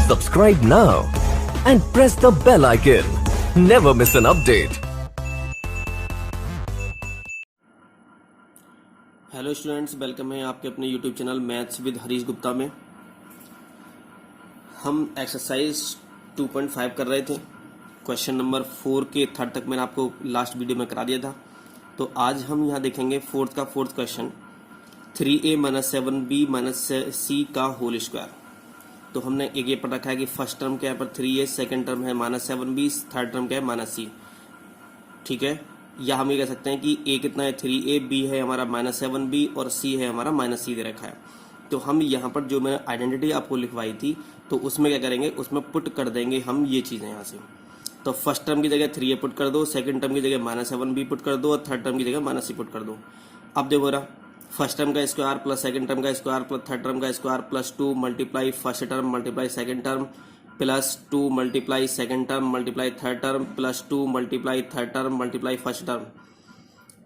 Subscribe now and press the bell icon. Never miss an update. Hello students, welcome है आपके अपने YouTube channel maths with Harish Gupta में। हम exercise 2.5 कर रहे थे। क्वेश्चन नंबर 4 के थर्ड तक मैंने आपको लास्ट वीडियो में करा दिया था। तो आज हम यहाँ देखेंगे fourth question 3a - 7b - c का होल स्क्वायर। तो हमने एक ये पढ़ रखा है कि फर्स्ट टर्म क्या है पर 3a, सेकेंड टर्म है -7b, थर्ड टर्म क्या है -c। ठीक है, या हम ये कह सकते हैं कि a कितना है 3a, b है हमारा -7b और c है हमारा -c दे रखा है। तो हम यहाँ पर जो मैंने आइडेंटिटी आपको लिखवाई थी तो उसमें क्या करेंगे, उसमें पुट कर देंगे हम ये चीज़ें यहाँ से। तो फर्स्ट टर्म की जगह 3a पुट कर दो, सेकंड टर्म की जगह -7b पुट कर दो और थर्ड टर्म की जगह -c पुट कर दो। अब देखो रहा, फर्स्ट टर्म का स्क्वायर प्लस सेकंड टर्म का स्क्वायर प्लस थर्ड टर्म का square plus 2 multiply first term multiply second term plus 2 multiply second term multiply third term plus 2 multiply third term multiply first term.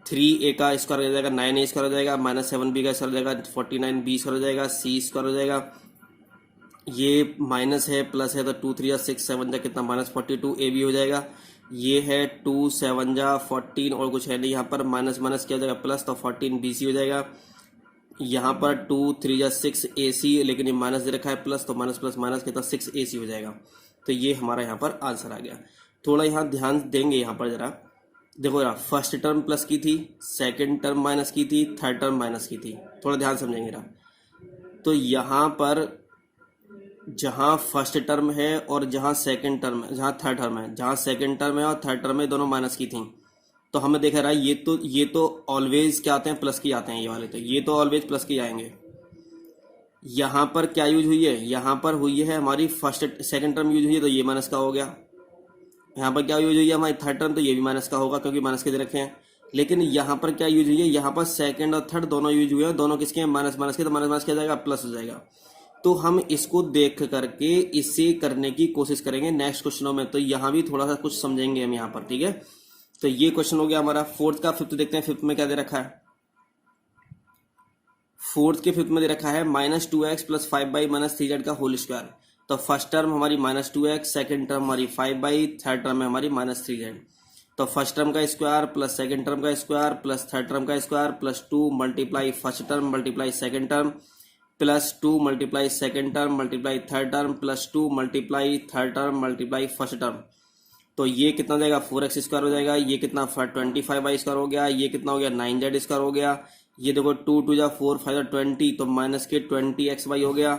3a का square हो जाएगा 9a square हो जाएगा, -7b का square हो जाएगा 49b square हो जाएगा, c स्क्वायर हो जाएगा। ये माइनस है प्लस है तो 2 3 6 7 कितना -42 a भी हो जाएगा। ये है 2 7 14 और कुछ है नहीं, यहाँ पर माइनस माइनस क्या हो जाएगा प्लस, तो 14 bc हो जाएगा। यहाँ पर 2 3 6 ac, लेकिन ये माइनस दे रखा है प्लस, तो माइनस प्लस माइनस कितना 6 ac हो जाएगा। तो ये हमारा यहाँ पर आंसर आ गया। थोड़ा यहाँ ध्यान देंगे, यहाँ पर जरा देखो जरा, फर्स्ट टर्म प्लस की थी, सेकंड टर्म माइनस की थी, थर्ड टर्म माइनस की थी। थोड़ा ध्यान समझेंगे जरा। तो यहाँ पर जहाँ फर्स्ट टर्म है और जहाँ सेकंड टर्म है, जहाँ थर्ड टर्म है, जहाँ सेकंड टर्म है और थर्ड टर्म है दोनों माइनस की थी। तो हमें देखा रहा है ये तो ऑलवेज क्या आते हैं, प्लस की आते हैं। ये वाले तो ये तो ऑलवेज प्लस की आएंगे। यहाँ पर क्या यूज हुई है, यहाँ पर हुई है हमारी फर्स्ट सेकंड टर्म यूज हुई है तो ये माइनस का हो गया। यहाँ पर क्या यूज हुई है हमारी थर्ड टर्म, तो ये भी माइनस का होगा क्योंकि माइनस के दे रखे हैं। लेकिन यहाँ पर क्या यूज हुई है, यहाँ पर सेकंड और थर्ड दोनों यूज हुए हैं, दोनों किसके हैं माइनस माइनस के, तो माइनस माइनस क्या जाएगा प्लस हो जाएगा। तो हम इसको देख करके इसे करने की कोशिश करेंगे नेक्स्ट क्वेश्चनों में। तो यहाँ भी थोड़ा सा कुछ समझेंगे हम यहाँ पर। ठीक है, तो ये क्वेश्चन हो गया हमारा फोर्थ का। फिफ्थ देखते हैं, फिफ्थ में क्या दे रखा है। फोर्थ के फिफ्थ में दे रखा है -2x + 5y - 3z का होल स्क्वायर। तो फर्स्ट टर्म हमारी -2x, सेकंड टर्म हमारी 5y, थर्ड टर्म है हमारी -3z। तो फर्स्ट टर्म का स्क्वायर प्लस सेकंड टर्म का स्क्वायर प्लस थर्ड टर्म का square plus 2 multiply first term multiply second term plus 2 multiply second term multiply third term plus 2 multiply third term multiply first term. तो ये कितना हो जाएगा 4x square हो जाएगा। ये कितना 25y स्क्वायर हो गया। ये कितना हो गया 9z स्क्वायर हो गया। ये देखो 2 2 4 5 20, तो माइनस के 20xy हो गया।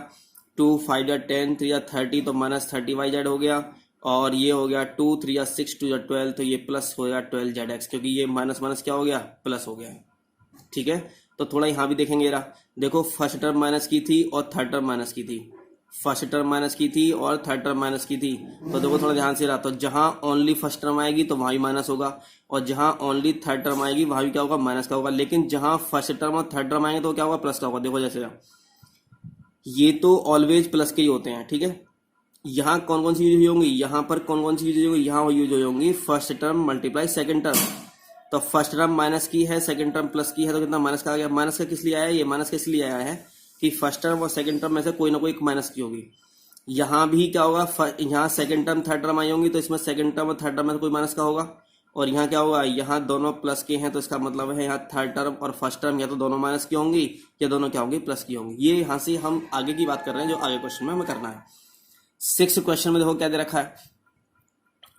2 5 10 3 30, तो -30yz हो गया। और ये हो गया 2 3 6 2 12, तो ये प्लस हो गया 12zx, क्योंकि ये माइनस माइनस क्या हो गया प्लस हो गया। ठीक है, तो थोड़ा यहाँ भी देखेंगे जरा। देखो फर्स्ट टर्म माइनस की थी और थर्ड टर्म माइनस की थी, फर्स्ट टर्म माइनस की थी और थर्ड टर्म माइनस की थी। तो देखो थोड़ा ध्यान से रहा, तो जहां ओनली फर्स्ट टर्म आएगी तो वहां भी माइनस होगा, और जहां ओनली थर्ड टर्म आएगी वहां भी क्या होगा माइनस का होगा। लेकिन जहां फर्स्ट टर्म और थर्ड टर्म आएंगे तो क्या होगा प्लस का होगा। देखो जैसे ये तो ऑलवेज प्लस के ही होते हैं। ठीक है, यहाँ कौन कौन सी यूज हुई होंगी, यहाँ पर कौन कौन सी यूज होंगी, यहाँ यूज हो होंगी first term multiply second term. तो फर्स्ट टर्म माइनस की है, सेकंड टर्म प्लस की है, तो कितना माइनस का आ गया। माइनस का किस लिए आया है, ये माइनस किस लिए आया है कि फर्स्ट टर्म और सेकंड टर्म में से कोई ना कोई माइनस की होगी। यहाँ भी क्या होगा, यहाँ सेकंड टर्म थर्ड टर्म आई होंगी तो इसमें सेकंड टर्म और थर्ड टर्म में कोई माइनस का होगा। और यहाँ क्या होगा, यहाँ दोनों प्लस के हैं तो इसका मतलब है यहाँ थर्ड टर्म और फर्स्ट टर्म या तो दोनों माइनस की होंगी या दोनों क्या होंगी प्लस की होंगी। ये यहाँ से हम आगे की बात कर रहे हैं जो आगे क्वेश्चन में हमें करना है। 6th क्वेश्चन में देखो क्या दे रखा है,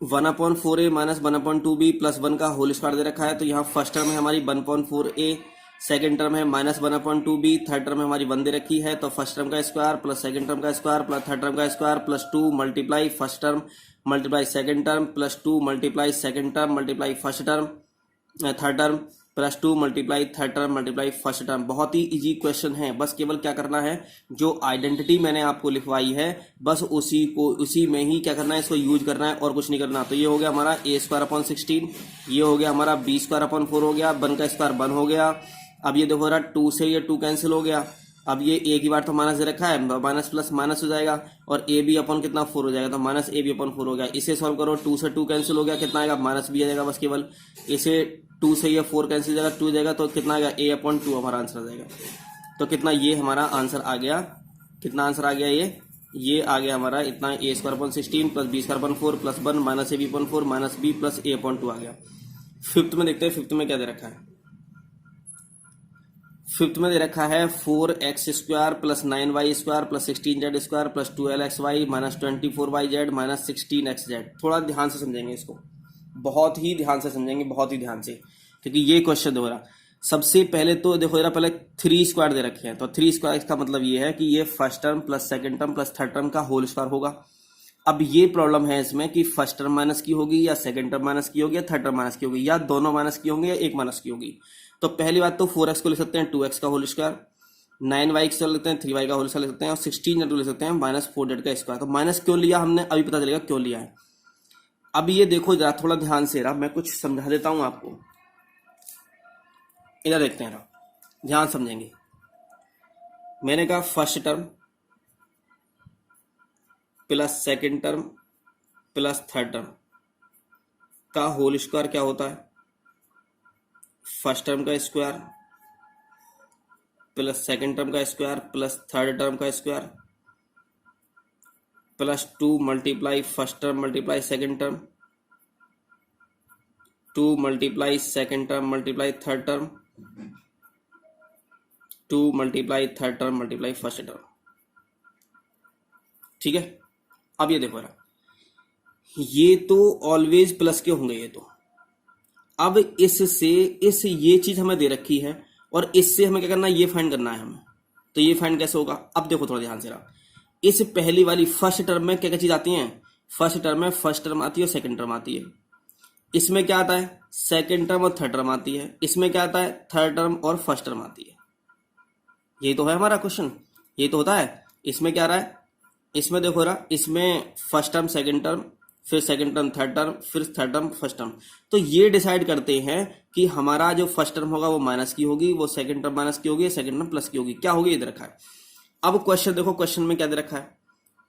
1/4a - 1/2b + 1 का होल स्क्वायर दे रखा है। तो यहाँ फर्स्ट टर्म है हमारी 1/4a, सेकंड टर्म है -1/2b, थर्ड टर्म है हमारी 1 दे रखी है। तो फर्स्ट टर्म का स्क्वायर प्लस सेकंड टर्म का स्क्वायर प्लस थर्ड टर्म का square plus 2 multiply first term multiply second term plus 2 multiply second term multiply first term third term plus 2 multiply third term multiply first term. बहुत ही easy question है, बस केवल क्या करना है, जो आइडेंटिटी मैंने आपको लिखवाई है बस उसी में ही क्या करना है, इसको यूज करना है और कुछ नहीं करना। तो ये हो गया हमारा a²/16, ये हो गया हमारा b²/4 हो गया, 1 का स्क्वायर 1 हो गया। अब ये देखो रहा 2 से ये 2 कैंसिल हो गया। अब ये एक ही बार तो माइनस दे रखा है, माइनस प्लस माइनस हो जाएगा और ए बी अपॉन कितना 4 हो जाएगा, तो -ab/4 हो गया। इसे सॉल्व करो, 2 से 2 कैंसिल हो गया, कितना आएगा माइनस भी आ जाएगा बस केवल। इसे 2 से ये 4 कैंसिल जाएगा, 2 जाएगा तो कितना आएगा a/2 हमारा आंसर आ जाएगा। तो कितना ये हमारा आंसर आ गया, कितना आंसर आ गया ये ये आ गया हमारा इतना a square upon 16 plus b square upon 4 plus 1 minus a b upon 4 minus b plus a upon 2 आ गया। फिफ्थ में देखते हैं, फिफ्थ में क्या दे रखा है। फिफ्थ में दे रखा है 4x square plus 9y square plus 16z square plus 12xy minus 24yz minus 16xz। थोड़ा ध्यान से समझेंगे इसको, बहुत ही ध्यान से समझेंगे, बहुत ही ध्यान से, क्योंकि ये क्वेश्चन हो रहा। सबसे पहले तो देखो जरा, पहले 3 स्क्वायर दे रखे हैं, तो 3 स्क्वायर का मतलब ये है कि ये first term plus second term plus third term का होल स्क्वायर होगा। अब ये प्रॉब्लम है इसमें कि फर्स्ट टर्म माइनस की होगी या सेकंड टर्म माइनस की होगी या थर्ड टर्म माइनस की होगी या दोनों माइनस की होंगी या एक माइनस की होगी। तो पहली बात तो 4x को ले सकते हैं 2x का होल स्क्वायर, 9y को ले सकते हैं 3y का होल स्क्वायर ले सकते हैं, और 16z को ले सकते हैं माइनस 4z का स्क्वायर। तो माइनस क्यों लिया हमने, अभी पता चलेगा क्यों लिया है। अब ये देखो जरा, थोड़ा ध्यान से रहा, मैं कुछ समझा देता हूं आपको। इधर देखते हैं, ध्यान समझेंगे। मैंने कहा first term plus second term plus third term का होल स्क्वायर क्या होता है, फर्स्ट टर्म का स्क्वायर प्लस सेकंड टर्म का स्क्वायर प्लस थर्ड टर्म का square plus 2 multiply first term multiply second term, 2 multiply second term multiply third term, 2 multiply third term multiply first term. ठीक है, अब ये देखो यार, ये तो ऑलवेज प्लस के होंगे ये तो। अब इससे इस ये चीज हमें दे रखी है और इससे हमें क्या करना है, ये फाइंड करना है हमें। तो ये फाइंड कैसे होगा, अब देखो थोड़ा ध्यान से रहा। इस पहली वाली फर्स्ट टर्म में क्या क्या चीज आती है, फर्स्ट टर्म में फर्स्ट टर्म आती है और सेकंड टर्म आती है। इसमें क्या आता है, सेकंड टर्म और थर्ड टर्म आती है। इसमें क्या आता है, थर्ड टर्म और फर्स्ट टर्म आती है। ये तो है हमारा क्वेश्चन, ये तो होता है। इसमें क्या रहा है, इसमें देखो रहा, इसमें फर्स्ट टर्म सेकंड टर्म, फिर सेकंड टर्म थर्ड टर्म, फिर थर्ड टर्म फर्स्ट टर्म। तो ये डिसाइड करते हैं कि हमारा जो फर्स्ट टर्म होगा वो माइनस की होगी, वो सेकंड टर्म माइनस की होगी, सेकंड टर्म प्लस की होगी। क्या होगी, ये दे रखा है। अब क्वेश्चन देखो, क्वेश्चन में क्या दे रखा है।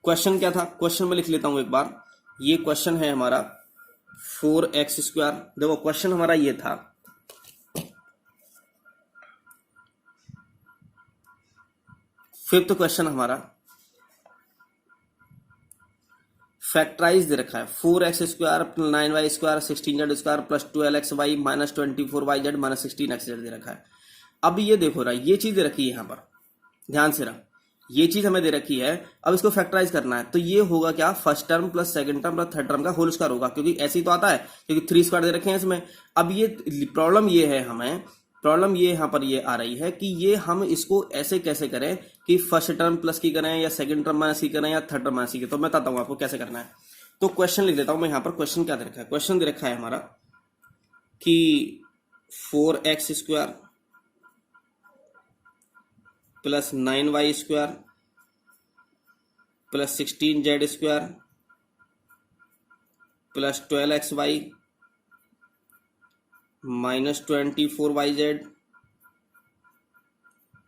क्वेश्चन क्या था, क्वेश्चन में लिख लेता हूं एक बार। ये क्वेश्चन है हमारा 4x स्क्वायर। देखो क्वेश्चन हमारा ये था, फिफ्थ क्वेश्चन हमारा फैक्टराइज दे रखा है 4x square 9y square 16z square plus 12xy minus 24yz minus 16xz दे रखा है। अब ये देखो रहा, ये चीज दे रखी है यहाँ पर, ध्यान से रहा, ये चीज हमें दे रखी है। अब इसको फैक्टराइज करना है, तो ये होगा क्या, first term plus second term plus third term का होल स्क्वायर होगा, क्योंकि ऐसे ही तो आता है, क्योंकि 3 स्क्वायर दे रखे हैं इसमें। अब ये प्रॉब्लम ये है, हमें प्रॉब्लम ये यहाँ पर ये आ रही है कि ये हम इसको ऐसे कैसे करें कि फर्स्ट टर्म प्लस की करें या सेकंड टर्म माइनस की करें या थर्ड टर्म माइनस की। तो मैं बताता हूँ आपको कैसे करना है। तो क्वेश्चन लिख देता हूं मैं यहाँ पर। क्वेश्चन क्या दे रखा है, क्वेश्चन दे रखा है हमारा कि 4x square plus 9y square plus 16z square plus 12xy minus 24yz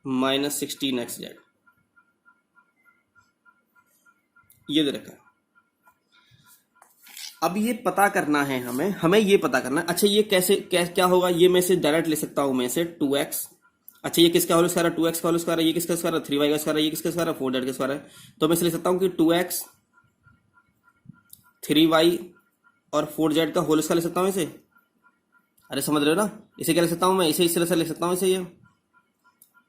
minus 16xz, ये दे रखा है। अब ये पता करना है हमें ये पता करना है। अच्छा ये कैसे क्या होगा, ये मैं से डायरेक्ट ले सकता हूं, मैं से 2x। अच्छा ये किसका होल स्क्वायर है, 2x का होल स्क्वायर है, ये किसका स्क्वायर है, 3y का स्क्वायर है, ये किसका स्क्वायर है, 4z का स्क्वायर है। तो मैं से ले सकता हूं कि 2x 3y और 4z का होल स्क्वायर ले सकता हूं इसे। अरे समझ रहे हो ना, इसे क्या ले सकता हूं मैं, इसे इस तरह से ले सकता हूं इसे, ये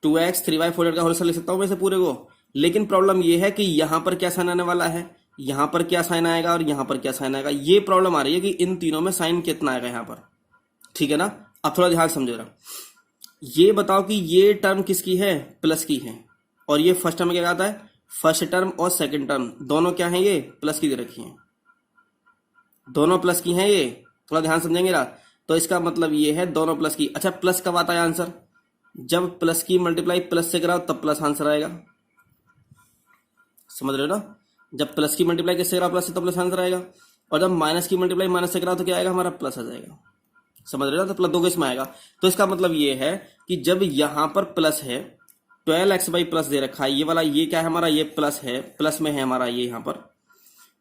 2x 3y 4z का होल स्क्वायर ले सकता हूं मैं इसे पूरे को। लेकिन प्रॉब्लम ये है कि यहां पर क्या साइन आने वाला है, यहां पर क्या साइन आएगा और यहां पर क्या साइन आएगा। ये प्रॉब्लम आ रही है कि इन तीनों में साइन कितना आएगा यहां पर। ठीक है ना, अब थोड़ा ध्यान समझो रहा। ये बताओ कि ये टर्म किसकी है, प्लस की है, और ये फर्स्ट टर्म में क्या आता है, फर्स्ट टर्म और सेकंड टर्म दोनों क्या है, ये प्लस की दे रखी है, दोनों प्लस की हैं ये। थोड़ा ध्यान समझेंगे ना, तो इसका मतलब ये है दोनों प्लस की। अच्छा प्लस कब आता है आंसर, जब प्लस की मल्टीप्लाई प्लस से कराओ तब प्लस आंसर आएगा। समझ रहे हो ना, जब प्लस की मल्टीप्लाई किससे कराओ प्लस से, तो प्लस आंसर आएगा। और जब माइनस की मल्टीप्लाई माइनस से कराओ तो क्या आएगा, हमारा प्लस आ जाएगा। समझ रहे हो, तो प्लस 2 इसमें आएगा। तो इसका मतलब ये है कि जब यहां पर प्लस है, 12x प्लस दे रखा है, ये वाला ये क्या है हमारा, ये प्लस है, प्लस में है हमारा ये यहाँ पर।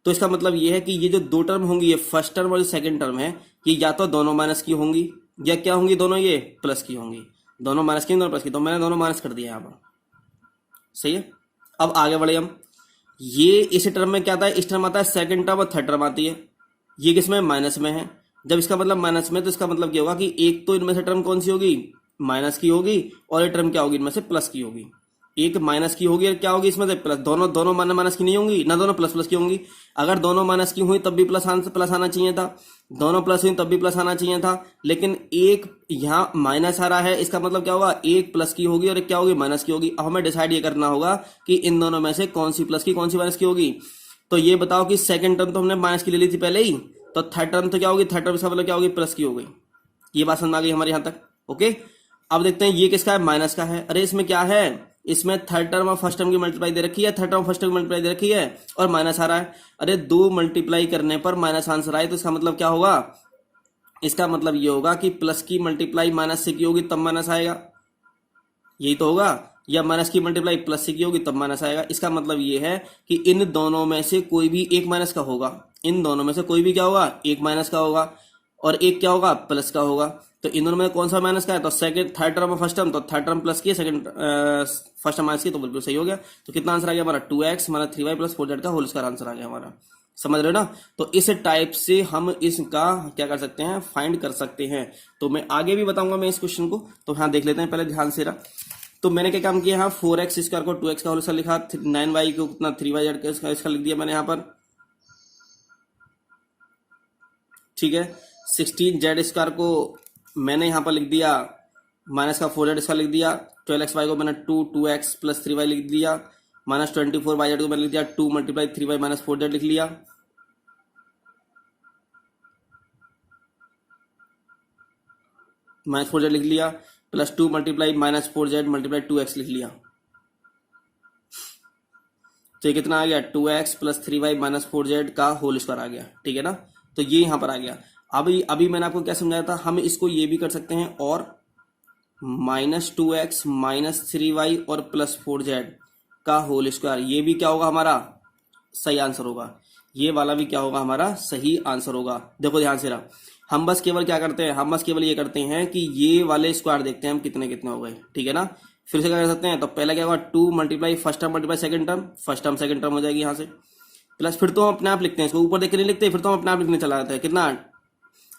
तो इसका मतलब ये है कि ये जो दो टर्म होंगी, ये फर्स्ट टर्म और सेकंड टर्म है, ये या तो दोनों माइनस की होंगी या क्या होंगी, दोनों ये प्लस की होंगी। दोनों माइनस की, दोनों प्लस की, तो मैंने दोनों माइनस कर दिया यहाँ पर। सही है, अब आगे बढ़े हम। ये इस टर्म में क्या आता है, इस टर्म आता है सेकंड टर्म और थर्ड टर्म आती है। ये किसमें, माइनस में है। जब इसका मतलब माइनस में, तो इसका मतलब क्या होगा कि एक तो इनमें से टर्म कौन सी होगी, माइनस की होगी, और ये टर्म क्या होगी, इनमें से प्लस की होगी। एक माइनस की होगी और क्या होगी इसमें से प्लस। दोनों दोनों माइनस की नहीं होंगी ना, दोनों प्लस प्लस की होंगी। अगर दोनों माइनस की हुई तब भी प्लस आना चाहिए था, दोनों प्लस हुई तब भी प्लस आना चाहिए था। लेकिन एक यहाँ माइनस आ रहा है, इसका मतलब क्या होगा, एक प्लस की होगी और एक क्या होगी, माइनस की होगी। अब हमें डिसाइड ये करना होगा कि इन दोनों में से कौन सी प्लस की कौन सी माइनस की होगी। तो ये बताओ कि सेकंड टर्म तो हमने माइनस की ले ली थी पहले ही, तो थर्ड टर्म तो क्या होगी, थर्ड टर्म इसका मतलब क्या होगी, प्लस की हो गई। ये बात समझ आ गई हमारे यहां तक। ओके, अब देखते हैं ये किसका है, माइनस का है। अरे इसमें क्या है, इसमें थर्ड टर्म और फर्स्ट टर्म की मल्टीप्लाई दे रखी है, थर्ड टर्म फर्स्ट टर्म की मल्टीप्लाई दे रखी है, और माइनस आ रहा है। अरे दो मल्टीप्लाई करने पर माइनस आंसर आए तो इसका मतलब क्या होगा, इसका मतलब ये होगा कि प्लस की मल्टीप्लाई माइनस से की होगी तब माइनस आएगा, यही तो होगा। या माइनस की मल्टीप्लाई प्लस से की होगी तब माइनस आएगा। इसका मतलब ये है कि इन दोनों में से कोई भी एक माइनस का होगा, इन दोनों में से कोई भी क्या होगा, एक माइनस का होगा, और एक क्या होगा, प्लस का होगा। तो इन दोनों में कौन सा माइनस का है, तो सेकंड थर्ड टर्म और फर्स्ट टर्म, तो थर्ड टर्म प्लस की है, सेकंड फर्स्ट टर्म माइनस की, तो बिल्कुल सही हो गया। तो कितना आंसर आ गया हमारा, 2x minus 3y plus 4z का होल स्क्वायर आंसर आ गया हमारा। समझ रहे हो ना। तो इस टाइप से हम इसका क्या कर सकते हैं, फाइंड कर सकते हैं। तो मैं आगे भी बताऊंगा मैं इस क्वेश्चन को, तो हाँ देख लेते हैं पहले ध्यान से रहा। तो मैंने क्या काम किया, यहाँ 4x स्क्वायर को 2x का होल स्क्वायर लिखा, 9y को कितना 3y का इसका लिख दिया मैंने यहाँ पर, ठीक है। 16z स्क्वायर को मैंने यहाँ पर लिख दिया, माइनस का 4z स्क्वायर लिख दिया। 12xy को मैंने 2x प्लस 3y लिख दिया, माइनस 24yz को मैंने लिख दिया 2 मल्टीप्लाई 3y माइनस 4z लिख लिया। माइनस 4z लिख लिया, plus 2 multiply minus 4z multiply 2x लिख लिया। तो ये कितना आ गया, 2x plus 3y minus 4z का होल स्क्वायर आ गया, ठीक है ना। तो ये यहां पर आ गया। अभी मैंने आपको क्या समझाया था, हम इसको ये भी कर सकते हैं, और -2x माइनस 3y और प्लस 4z का होल स्क्वायर, ये भी क्या होगा हमारा, सही आंसर होगा। ये वाला भी क्या होगा, हमारा सही आंसर होगा। देखो ध्यान से रहा, हम बस केवल क्या करते हैं, हम बस केवल ये करते हैं कि ये वाले स्क्वायर देखते हैं हम कितने कितने हो गए, ठीक है ना। फिर से क्या कर सकते हैं, तो पहले क्या होगा, 2 multiply first term multiply second term, first term second term हो जाएगी यहाँ से, प्लस फिर तो हम अपने आप लिखते हैं, इसको ऊपर देख के नहीं लिखते, फिर तो हम अपने आप लिखने चला जाते हैं। कितना,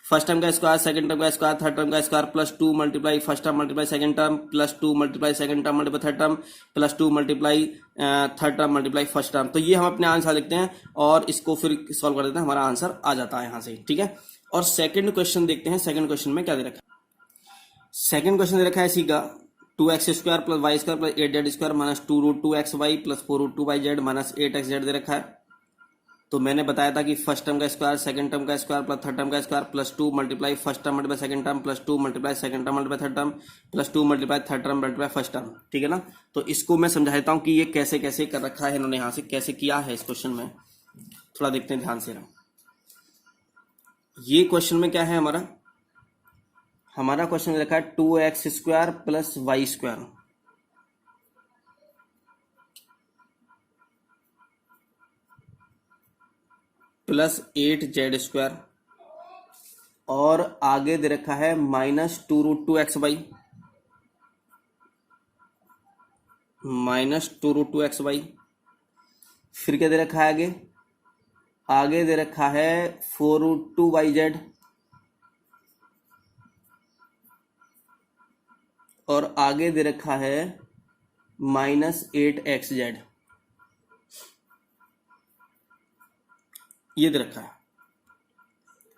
फर्स्ट टर्म का स्क्वायर सेकंड टर्म का स्क्वायर थर्ड टर्म का square plus 2 multiply first term multiply second term plus 2 multiply second term multiply third term plus 2 multiply third term multiply first term. तो ये हम अपने आंसर लिखते हैं और इसको फिर सॉल्व कर देते हैं, हमारा आंसर आ जाता है यहाँ से, ठीक है। और सेकंड क्वेश्चन देखते हैं, सेकंड क्वेश्चन में क्या दे रखा है। सेकंड क्वेश्चन दे रखा है इसी का, 2x square plus y square plus 8z square minus 2√2xy plus 4√2yz minus 8xz दे रखा है। तो मैंने बताया था कि फर्स्ट टर्म का स्क्वायर सेकंड टर्म का स्क्वायर प्लस थर्ड टर्म का square plus 2 multiply first term multiply second term plus 2 multiply second term multiply third term plus 2 multiply third term multiply first term, ठीक है ना। तो इसको मैं समझाता हूं कि ये कैसे कैसे कर रखा है इन्होंने, यहां से कैसे किया है इस क्वेश्चन में, थोड़ा देखते हैं ध्यान से रहा। ये क्वेश्चन में क्या है हमारा क्वेश्चन रखा है 2x square plus y square plus 8z square, और आगे दे रखा है -2√2xy -2√2xy। फिर क्या दे रखा है आगे दे रखा है 4√2yz, और आगे दे रखा है -8xz। ये दे रखा है,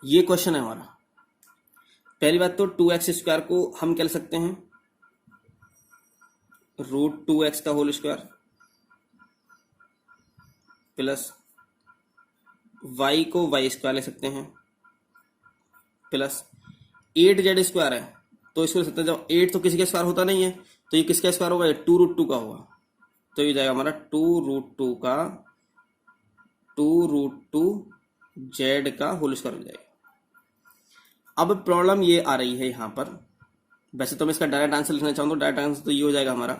ये क्वेश्चन है हमारा। पहली बात तो 2x स्क्वायर को हम क्या लिख सकते हैं, √2x का होल स्क्वायर प्लस y को y स्क्वायर ले सकते हैं प्लस 8z स्क्वायर है, तो इसको ले सकते हैं। जब 8 तो किसी का स्क्वायर होता नहीं है, तो ये किसका स्क्वायर होगा, 2√2 का होगा, तो ये जाएगा हमारा 2√2 का 2√2z का होल स्क्वायर हो जाएगा। अब प्रॉब्लम ये आ रही है यहां पर, वैसे तो मैं इसका डायरेक्ट आंसर लिखना चाहूँ तो डायरेक्ट आंसर तो ये हो जाएगा हमारा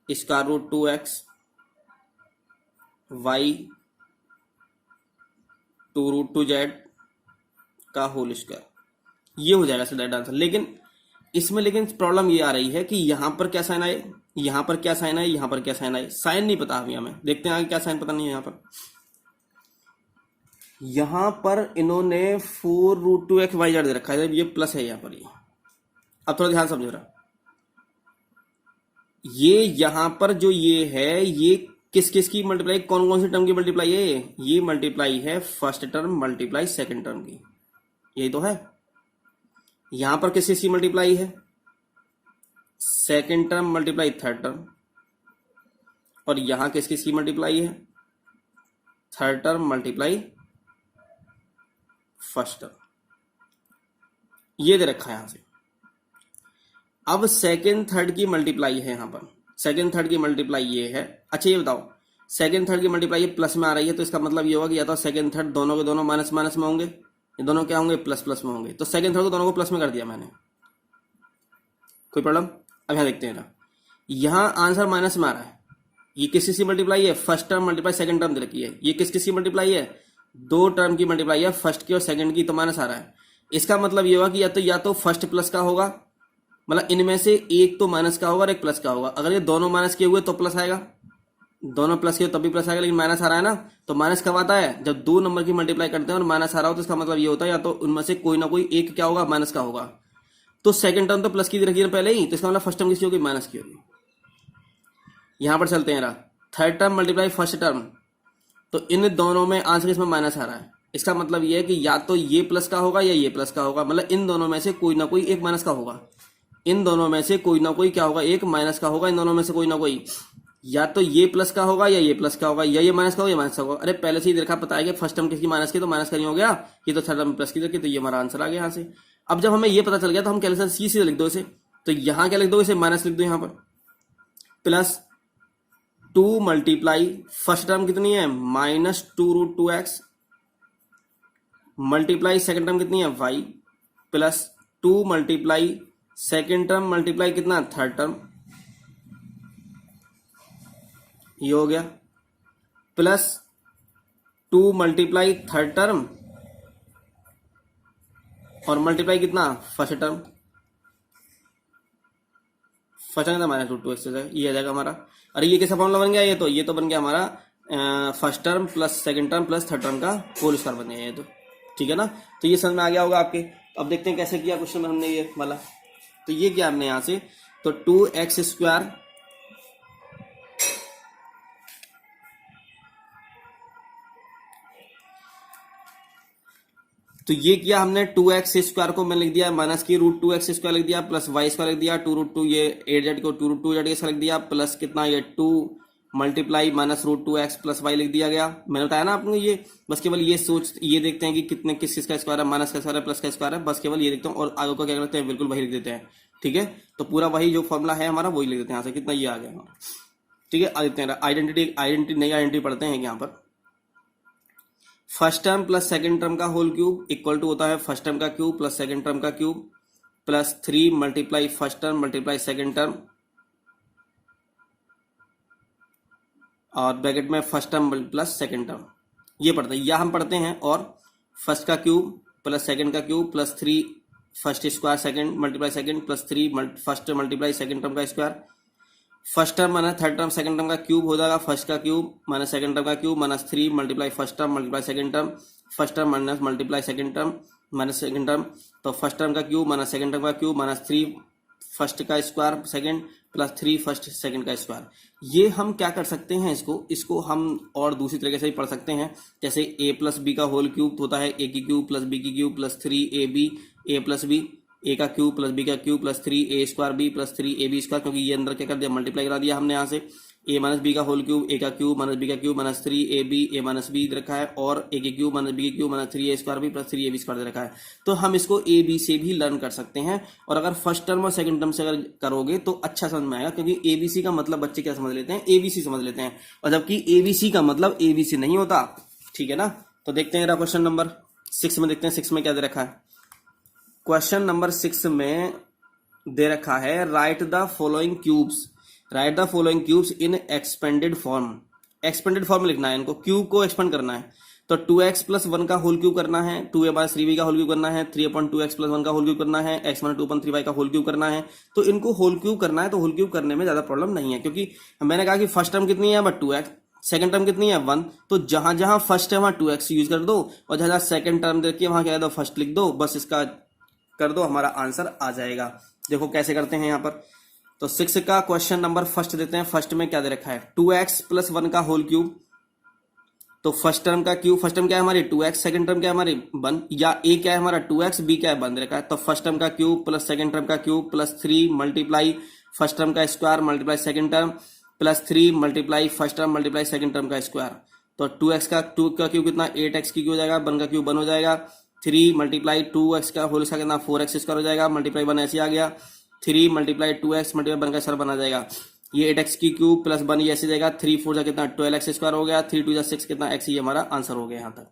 square root 2x y 2√2z का होल स्क्वायर, ये हो जाएगा इसका डायरेक्ट आंसर। लेकिन इसमें लेकिन प्रॉब्लम ये आ रही है कि यहाँ पर क्या साइन आए, यहाँ पर क्या साइन आए, यहाँ पर क्या साइन आए, साइन नहीं पता अभी हमें, देखते हैं आगे क्या साइन पता नहीं है। यहाँ पर इन्होंने 4√2x(y) दे रखा है, ये प्लस है यहाँ पर, ये अब थोड़ा ध्यान समझो रहा, ये यहाँ पर जो ये है ये किस किस की मल्टीप्लाई, कौन कौन सी टर्म की मल्टीप्लाई है, ये मल्टीप्लाई है first term multiply second term की, यही तो है। यहां पर किस किस की मल्टीप्लाई है, second term multiply third term, और यहां किस किस की मल्टीप्लाई है, third term multiply first term, ये दे रखा है यहां से। अब सेकंड थर्ड की मल्टीप्लाई है, यहां पर सेकंड थर्ड की मल्टीप्लाई ये है। अच्छा ये बताओ, सेकंड थर्ड की मल्टीप्लाई ये प्लस में आ रही है, तो इसका मतलब ये होगा कि या तो सेकंड थर्ड दोनों के दोनों माइनस माइनस में होंगे, ये दोनों क्या होंगे, प्लस प्लस में होंगे। तो सेकंड थर्ड को दोनों को प्लस में कर दिया मैंने, कोई प्रॉब्लम? अब यहां देखते हैं ना, यहां आंसर माइनस में आ रहा है, ये किस किस की मल्टीप्लाई है, first term multiply second term दे रखी है, ये किस किस की मल्टीप्लाई है, दो टर्म की मल्टीप्लाई है, फर्स्ट की और सेकंड की, तो माइनस आ रहा है। इसका मतलब ये होगा कि या तो फर्स्ट प्लस का होगा, मतलब इनमें से एक तो माइनस का होगा और एक प्लस का होगा। अगर ये दोनों माइनस के हुए तो प्लस आएगा, दोनों प्लस के तब भी प्लस आएगा, लेकिन माइनस आ रहा है ना, तो माइनस कब आता है, जब दो नंबर की मल्टीप्लाई करते हैं और माइनस आ रहा हो, तो इसका मतलब ये होता है या तो उनमें से कोई ना कोई एक क्या होगा, माइनस का होगा। तो सेकंड टर्म तो प्लस की रखी है पहले ही, तो इसका मतलब फर्स्ट टर्म किसकी होगी, माइनस की होगी। यहां पर चलते हैं रहा, third term multiply first term, तो इन दोनों में आंसर इसमें माइनस आ रहा है, इसका मतलब ये है कि या तो ये प्लस का होगा या ये प्लस का होगा, मतलब इन दोनों में से कोई ना कोई एक माइनस का होगा, इन दोनों में से कोई ना कोई क्या होगा, एक माइनस का होगा, इन दोनों में से कोई ना कोई, या तो ये प्लस का होगा या ये प्लस का होगा, या ये माइनस का होगा या माइनस का होगा। अरे पहले से ही देखा पता है कि फर्स्ट टर्म किसकी माइनस की, तो माइनस का नहीं हो गया, ये तो थर्ड टर्म प्लस की देखी, तो ये हमारा आंसर आ गया यहाँ से। अब जब हमें ये पता चल गया तो हम कैलकुलेशन सी से लिख दो इसे, तो यहाँ क्या लिख दो, इसे माइनस लिख दो यहाँ पर, प्लस 2 मल्टीप्लाई फर्स्ट टर्म कितनी है, -2√2x मल्टीप्लाई सेकंड टर्म कितनी है, y, plus 2 multiply second term multiply कितना, थर्ड टर्म, ये हो गया, प्लस 2 मल्टीप्लाई थर्ड टर्म और मल्टीप्लाई कितना, first term, first term -√2x ये आ जाएगा हमारा। अरे ये कैसा फॉर्मूला बन गया, ये तो बन गया हमारा first term plus second term plus third term का होल स्क्वायर बन गया ये, तो ठीक है ना। तो ये समझ में आ गया होगा आपके। अब देखते हैं कैसे किया क्वेश्चन में हमने ये वाला, तो ये किया हमने यहां से, तो 2x², तो ये किया हमने 2x² को मैंने लिख दिया माइनस की √2x² लिख दिया, प्लस y² लिख दिया 2√2, ये 8z को 2√2z ऐसा लिख दिया, प्लस कितना ये 2 मल्टीप्लाई -√2x प्लस y लिख दिया गया। मैंने बताया ना आपको, ये बस केवल ये ये देखते हैं कि कितने किस का स्क्वायर है, माइनस का स्क्वायर है, प्लस का स्क्वायर है, बस केवल ये देखते हैं और आगे को क्या करते हैं, बिल्कुल वही लिख देते हैं। ठीक है, तो पूरा वही जो फॉर्मूला है हमारा वही लिख देते हैं यहाँ से, कितना ये आ गया। ठीक है, आ देते हैं आइडेंटिटी नई आइडेंटिटी पढ़ते हैं यहाँ पर। First term plus second term का होल क्यूब इक्वल टू होता है फर्स्ट टर्म का क्यूब प्लस सेकंड टर्म का cube plus 3 multiply first term multiply second term और ब्रैकेट में first term plus second term, ये पढ़ते हैं या हम पढ़ते हैं। और फर्स्ट का क्यूब प्लस सेकंड का cube plus 3 first square second multiply second plus 3 first multiply second term का square, first term minus third term second term का क्यूब हो जाएगा, फर्स्ट का क्यूब माइनस सेकंड टर्म का cube minus 3 multiply first term multiply second term, first term minus multiply second term minus second term, तो first term का cube minus second term का cube minus 3 first का square second plus 3 first second का square. ये हम क्या कर सकते हैं, इसको हम और दूसरी तरीके से भी पढ़ सकते हैं, जैसे a प्लस बी का होल क्यूब होता है a की क्यूब प्लस b की cube plus 3ab a plus b, a का क्यूब प्लस b का cube plus 3a² b plus 3ab square, क्योंकि ये अंदर क्या कर दिया, मल्टीप्लाई करा दिया हमने यहाँ से। a माइनस बी का होल क्यूब a का क्यूब माइनस b का cube minus 3ab a minus b दे रखा है, और a के क्यूब माइनस b के cube minus 3a² b plus 3ab² दे रखा है। तो हम इसको a b से भी लर्न कर सकते हैं, और अगर फर्स्ट टर्म और सेकंड टर्म से अगर करोगे तो अच्छा समझ में आएगा, क्योंकि abc का मतलब बच्चे क्या समझ लेते हैं, abc समझ लेते हैं, और जबकि abc का मतलब abc नहीं होता। ठीक है ना, तो देखते हैं क्वेश्चन नंबर 6 में, देखते हैं 6 में क्या दे रखा है। क्वेश्चन नंबर 6 में दे रखा है right the following cubes in expanded form. Expanded form लिखना है, इनको क्यूब को एक्सपेंड करना है। तो 2x प्लस 1 का होल क्यूब करना है, 2a माइनस 3b का होल क्यूब करना है, 3/2x प्लस 1 का होल क्यूब करना है, x माइनस 2/3y का होल क्यूब करना है। तो इनको होल क्यूब करना है, तो होल क्यूब करने में ज्यादा प्रॉब्लम नहीं है, क्योंकि मैंने कहा कि फर्स्ट टर्म कितनी है बट 2x, सेकंड टर्म कितनी है 1, तो जहां जहां फर्स्ट है वहां 2x यूज कर दो और जहां जहां सेकंड टर्म देखिए वहां क्या है, तो फर्स्ट लिख दो, बस इसका कर दो, हमारा आंसर आ जाएगा। देखो कैसे करते हैं यहाँ पर। तो 6 का क्वेश्चन नंबर फर्स्ट देते हैं। फर्स्ट में क्या दे रखा है, 2x प्लस 1 का होल क्यूब। तो फर्स्ट टर्म का क्यूब, फर्स्ट टर्म क्या है हमारी 2x, सेकंड टर्म क्या है हमारी 1, या a क्या है हमारा 2x, b क्या है 1 दे रखा है। तो फर्स्ट टर्म का क्यूब प्लस सेकंड टर्म का cube plus 3 multiply first term का square multiply second term plus 3 multiply first term multiply second term का स्क्वायर। तो 2x का क्यूब कितना 8x की क्यूब हो जाएगा, 1 का क्यूब 1 हो जाएगा, 3 मल्टीप्लाई 2x का होल स्क्वायर कितना 4x स्क्वायर हो जाएगा, मल्टीप्लाई 1 ऐसे आ गया, 3 मल्टीप्लाई 2x मल्टीप्लाई 1 का स्क्वायर बना जाएगा, ये 8x की क्यूब प्लस 1 ये ऐसे जाएगा, 3 4 जा कितना 12x स्क्वायर हो गया, 3 2 जा 6 कितना x, ये हमारा आंसर हो गया यहाँ तक।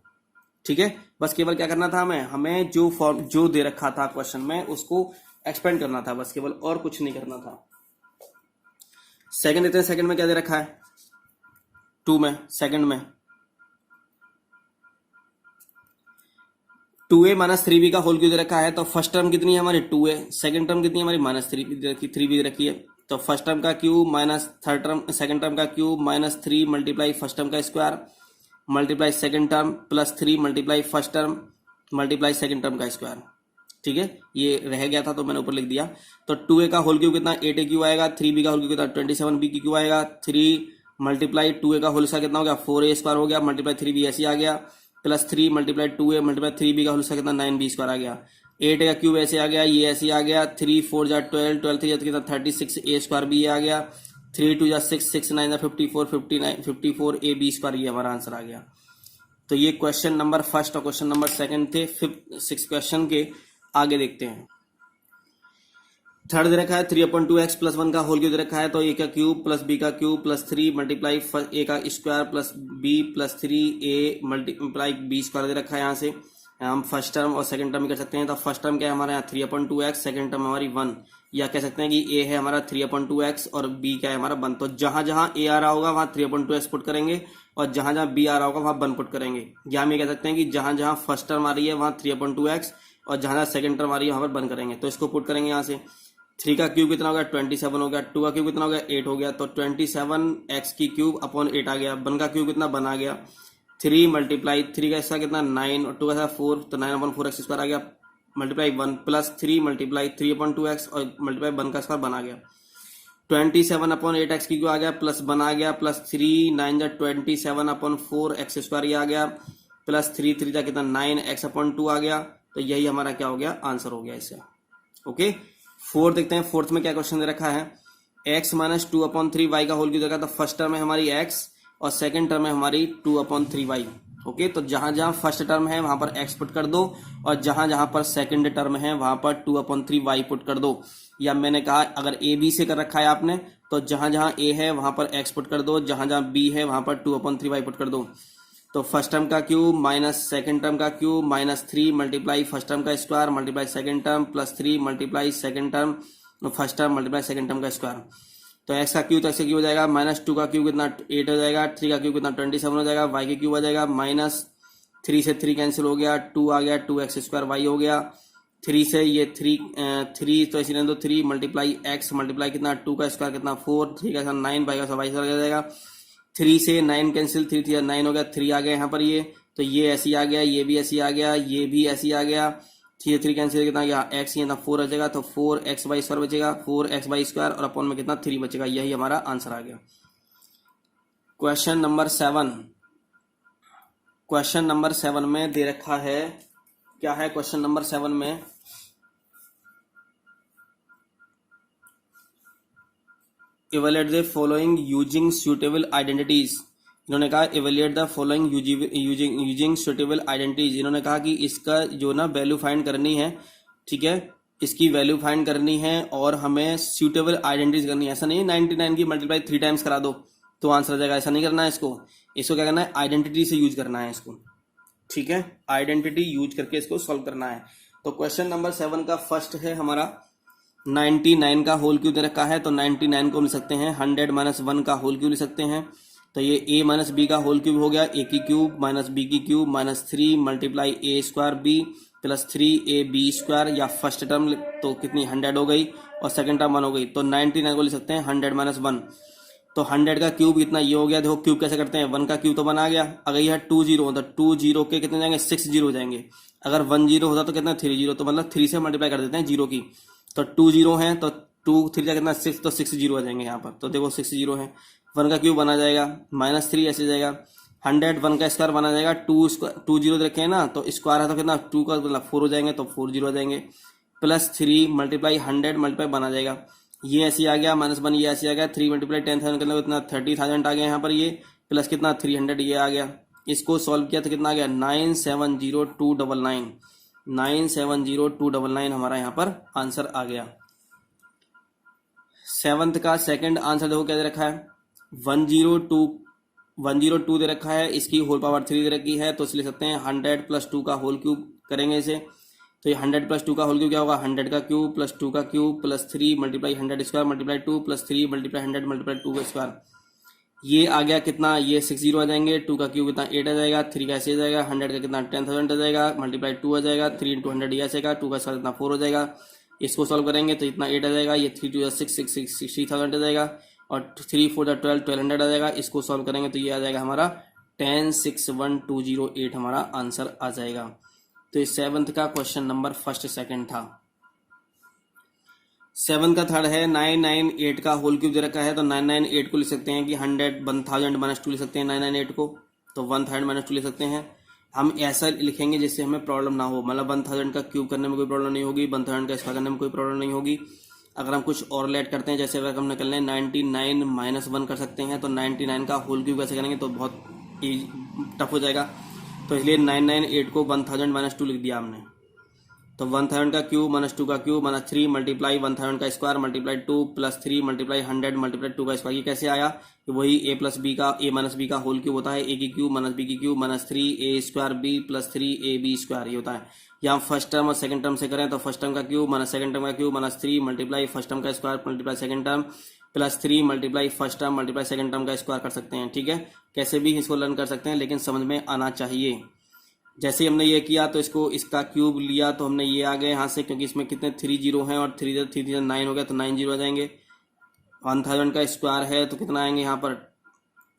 ठीक है, बस केवल क्या करना था हमें जो फॉर्म जो दे रखा था क्वेश्चन में उसको एक्सपेंड करना था, बस केवल, और कुछ नहीं करना था। सेकंड देते हैं। सेकंड में क्या दे रखा है 2 में, सेकंड में 2a माइनस 3b का होल क्यूब दे रखा है। तो फर्स्ट टर्म कितनी है हमारी 2a, सेकंड टर्म कितनी है हमारी माइनस 3b दे रखी है। तो फर्स्ट टर्म का cube minus third term second term का cube minus 3 multiply first term का square multiply second term plus 3 multiply first term multiply second term का स्क्वायर। ठीक है, ये रह गया था तो मैंने ऊपर लिख दिया। तो 2a का होल क्यूब कितना 8a क्यूब आएगा, 3b का होल क्यूब कितना 27b की क्यूब आएगा, 3 मल्टीप्लाई 2a का होल स्क्वायर कितना हो गया 4a स्क्वायर हो गया, मल्टीप्लाई 3b ऐसे आ गया, plus 3 multiply 2a multiply 3b का होल स्क्वायर कितना 9b स्क्वायर आ गया, 8 का क्यूब ऐसे आ गया, ये ऐसे आ गया, 3 4 जा 12 12 3 जा कितना 36 a स्क्वायर भी आ गया, 3 2 जा 6 6 9 जा 54 59 54 a b स्क्वायर, ये हमारा आंसर आ गया। तो ये क्वेश्चन नंबर फर्स्ट और क्वेश्चन नंबर सेकंड थे। 6 क्वेश्चन के आगे देखते हैं। थर्ड दे रखा है 3/2x प्लस 1 का होल क्यूब दे रखा है। तो a का क्यूब प्लस b का क्यूब प्लस 3 मल्टीप्लाई a का square plus b plus 3a multiply b square दे रखा है। यहाँ से हम फर्स्ट टर्म और सेकंड टर्म भी कर सकते हैं। तो फर्स्ट टर्म क्या है हमारे यहाँ 3/2x, सेकंड टर्म हमारी 1, या कह सकते हैं कि a है हमारा 3/2x और b क्या है हमारा 1। तो जहां जहां a आ रहा होगा वहां 3/2x पुट करेंगे और जहां जहां b आ रहा होगा वहां 1 पुट करेंगे। या हम ये कह सकते हैं कि जहां जहां फर्स्ट टर्म आ रही है वहां 3/2x और जहां जहां सेकंड टर्म आ रही है वहां पर 1 करेंगे। तो इसको पुट करेंगे यहाँ से। 3 का क्यूब कितना हो गया 27 हो गया, 2 का क्यूब कितना हो गया 8 हो गया, तो 27x की क्यूब अपॉन 8 आ गया। 1 का क्यूब कितना 1 आ गया, 3 मल्टीप्लाई 3 का हिस्सा कितना 9 और 2 का हिस्सा 4, तो 9/4x स्क्वायर आ गया, मल्टीप्लाई 1 प्लस 3 मल्टीप्लाई 3/2x और मल्टीप्लाई 1 का स्क्वायर 1 आ गया। 27/8x की क्यूब आ गया प्लस 1 आ गया, प्लस 3 9 जा 27/4x स्क्वायर ये आ गया, प्लस 3 3 जा कितना 9x/2 आ गया। तो यही हमारा क्या हो गया आंसर हो गया इससे। ओके, फोर्थ देखते हैं। फोर्थ में क्या क्वेश्चन दे रखा है, x माइनस 2/3y का होल क्यूब देखा। तो फर्स्ट टर्म है हमारी x और सेकंड टर्म है हमारी 2/3y। ओके, तो जहां जहां फर्स्ट टर्म है वहां पर x पुट कर दो और जहां जहां पर सेकंड टर्म है वहां पर 2/3y पुट कर दो। या मैंने कहा अगर a b से कर रखा है आपने तो जहां जहां a है वहां पर x पुट कर दो, जहां जहां b है वहां पर 2/3y पुट कर दो। तो फर्स्ट टर्म का क्यूब माइनस सेकंड टर्म का cube minus 3 multiply first term का square multiply second term plus 3 multiply second term first term multiply second term का स्क्वायर। तो x का क्यूब तो ऐसे क्यूब हो जाएगा, माइनस 2 का क्यूब कितना 8 हो जाएगा, 3 का क्यूब कितना 27 हो जाएगा, y का क्यूब आ जाएगा माइनस 3 से 3 कैंसिल हो गया, 2 आ गया 2x स्क्वायर y हो गया, 3 से ये 3 तो ऐसे रहने दो, 3 मल्टीप्लाई x मल्टीप्लाई कितना 2 का स्क्वायर कितना 4, 3 का 9 y का y आ जाएगा, 3 से 9 कैंसिल 3 3 9 हो गया, 3 आ गया यहाँ पर ये, तो ये ऐसे आ गया, ये भी ऐसे आ गया, ये भी ऐसे आ गया, 3 कैंसिल कितना गया x ये 4 आ जाएगा, तो 4xy स्क्वायर बचेगा, 4xy स्क्वायर और अपॉन में कितना 3 बचेगा। यही हमारा आंसर आ गया। Question number 7। क्वेश्चन नंबर 7 में दे रखा है, क्या है क्वेश्चन नंबर 7 में, evaluate the following using suitable identities. इन्होंने कहा evaluate the following using suitable identities. इन्होंने कहा कि इसका जो ना वैल्यू फाइंड करनी है, ठीक है, इसकी वैल्यू फाइंड करनी है और हमें सुटेबल आइडेंटिटीज करनी है। ऐसा नहीं है 99 की मल्टीप्लाई 3 टाइम्स करा दो तो आंसर आ जाएगा, ऐसा नहीं करना है इसको। इसको क्या करना है, आइडेंटिटी से यूज करना है इसको, ठीक है, आइडेंटिटी यूज करके इसको सॉल्व करना है। तो क्वेश्चन नंबर 7 का फर्स्ट है हमारा 99 का होल क्यूब दे रखा है। तो 99 को लिख सकते हैं 100 माइनस 1 का होल क्यूब लिख सकते हैं, तो ये a माइनस बी का होल क्यूब हो गया, a की क्यूब माइनस b की cube minus 3 multiply a square b plus 3ab square, या फर्स्ट टर्म तो कितनी 100 हो गई और सेकंड टर्म 1 हो गई, तो 99 को लिख सकते हैं 100 माइनस 1। तो 100 का क्यूब इतना ये हो गया। देखो क्यूब कैसे करते हैं, 1 का क्यूब तो 1 आ गया। अगर यह 2 जीरो होता, 2 जीरो के कितने जाएंगे, 6 जीरो जाएंगे। अगर 1 जीरो होता तो कितना 3 जीरो, तो मतलब 3 से मल्टीप्लाई कर देते हैं जीरो की। तो 2 जीरो है तो 2 3 का कितना 6, तो 6 जीरो आ जाएंगे यहाँ पर। तो देखो 6 जीरो है, 1 का क्यूब बना जाएगा माइनस 3 ऐसे जाएगा। 100 1 का स्क्वायर बना जाएगा, 2 जीरो रखे हैं ना, तो स्क्वायर है तो कितना 2 का मतलब 4 हो जाएंगे, तो 4 जीरो आ जाएंगे। प्लस 3 मल्टीप्लाई 100 मल्टीप्लाई बना जाएगा, ये ऐसे आ गया माइनस 1, ये ऐसे आ गया। 3 मल्टीप्लाई 10,000 करना कितना 30,000 आ गया यहाँ पर, ये प्लस कितना 300 ये आ गया। इसको सॉल्व किया तो कितना आ गया 970299, 970299 हमारा यहाँ पर आंसर आ गया। 7th का सेकंड आंसर देखो क्या दे रखा है, 102 दे रखा है, इसकी होल पावर 3 दे रखी है, तो इसलिए सकते हैं 100 प्लस 2 का होल क्यूब करेंगे इसे। तो ये 100 प्लस 2 का होल क्यूब क्या होगा, 100 का क्यूब प्लस 2 का cube plus 3 multiply 100 square multiply 2 plus 3 multiply 100 multiply 2 का स्क्वायर। ये आ गया कितना, ये 6 जीरो आ जाएंगे, 2 का क्यूब कितना 8 आ जाएगा, 3 का ऐसे आ जाएगा, 100 का कितना 10,000 आ जाएगा, मल्टीप्लाई 2 आ जाएगा, 3 इंटू 100 ये ऐसे का, 2 का स्क्वायर कितना 4 हो जाएगा। इसको सॉल्व करेंगे तो इतना 8 आ जाएगा, ये 3 2 6 60,000 आ जाएगा, और 3 4 12 1200 आ जाएगा। इसको सॉल्व करेंगे तो ये आ जाएगा हमारा 10,61,208 हमारा आंसर आ जाएगा। तो ये 7th का क्वेश्चन नंबर फर्स्ट सेकंड था। 7 का थर्ड है 998 का होल क्यूब दे रखा है, तो 998 को लिख सकते हैं कि 1000 माइनस 2 लिख सकते हैं 998 को, तो 1000 माइनस 2 लिख सकते हैं। हम ऐसा लिखेंगे जिससे हमें प्रॉब्लम ना हो, मतलब 1000 का क्यूब करने में कोई प्रॉब्लम नहीं होगी, 1000 का स्क्वायर करने में कोई प्रॉब्लम नहीं होगी। अगर हम कुछ और लेट करते हैं, जैसे अगर हम निकलने 99 माइनस 1 कर सकते हैं, तो 99 का होल क्यूब कैसे करेंगे तो बहुत टफ हो जाएगा। तो इसलिए 998 को 1000 माइनस 2 लिख दिया हमने। तो 1000 का क्यूब माइनस 2 का क्यूब माइनस 3 मल्टीप्लाई 1000 का square multiply 2 plus 3 multiply 100 multiply 2 का स्क्वायर। ये कैसे आया कि वही a प्लस बी का a माइनस बी का होल क्यूब होता है, a की क्यूब माइनस बी की cube minus 3a square b plus 3ab square, ये होता है। यहाँ फर्स्ट टर्म और सेकंड टर्म से करें तो फर्स्ट टर्म का क्यूब माइनस सेकंड टर्म का cube minus 3 multiply first term का square multiply second term plus 3 multiply first term multiply second term का स्क्वायर कर सकते हैं। ठीक है, कैसे भी इसको लर्न कर सकते हैं, लेकिन समझ में आना चाहिए। जैसे हमने ये किया तो इसको इसका क्यूब लिया तो हमने ये आ गए यहाँ से, क्योंकि इसमें कितने 3 जीरो हैं और 3 3 9 हो गया, तो 9 जीरो आ जाएंगे। 1000 का स्क्वायर है तो कितना आएंगे यहाँ पर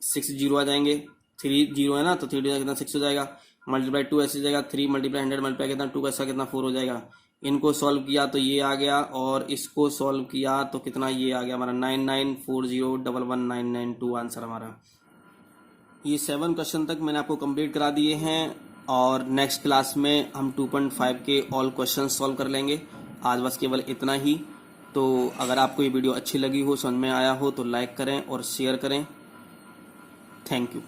6 जीरो आ जाएंगे, 3 जीरो है ना, तो 3 कितना 6 हो जाएगा, मल्टीप्लाई 2 ऐसे जाएगा, 3 मल्टीप्लाई 100 मल्टीप्लाई कितना 2 का स्क्वायर कितना 4 हो जाएगा। इनको सॉल्व किया तो ये आ गया, और इसको सॉल्व किया तो कितना ये आ गया हमारा 9940119992 आंसर हमारा। ये 7 क्वेश्चन तक मैंने आपको कंप्लीट करा दिए हैं, और नेक्स्ट क्लास में हम 2.5 के ऑल क्वेश्चन सॉल्व कर लेंगे। आज बस केवल इतना ही। तो अगर आपको ये वीडियो अच्छी लगी हो, समझ में आया हो, तो लाइक करें और शेयर करें। Thank you.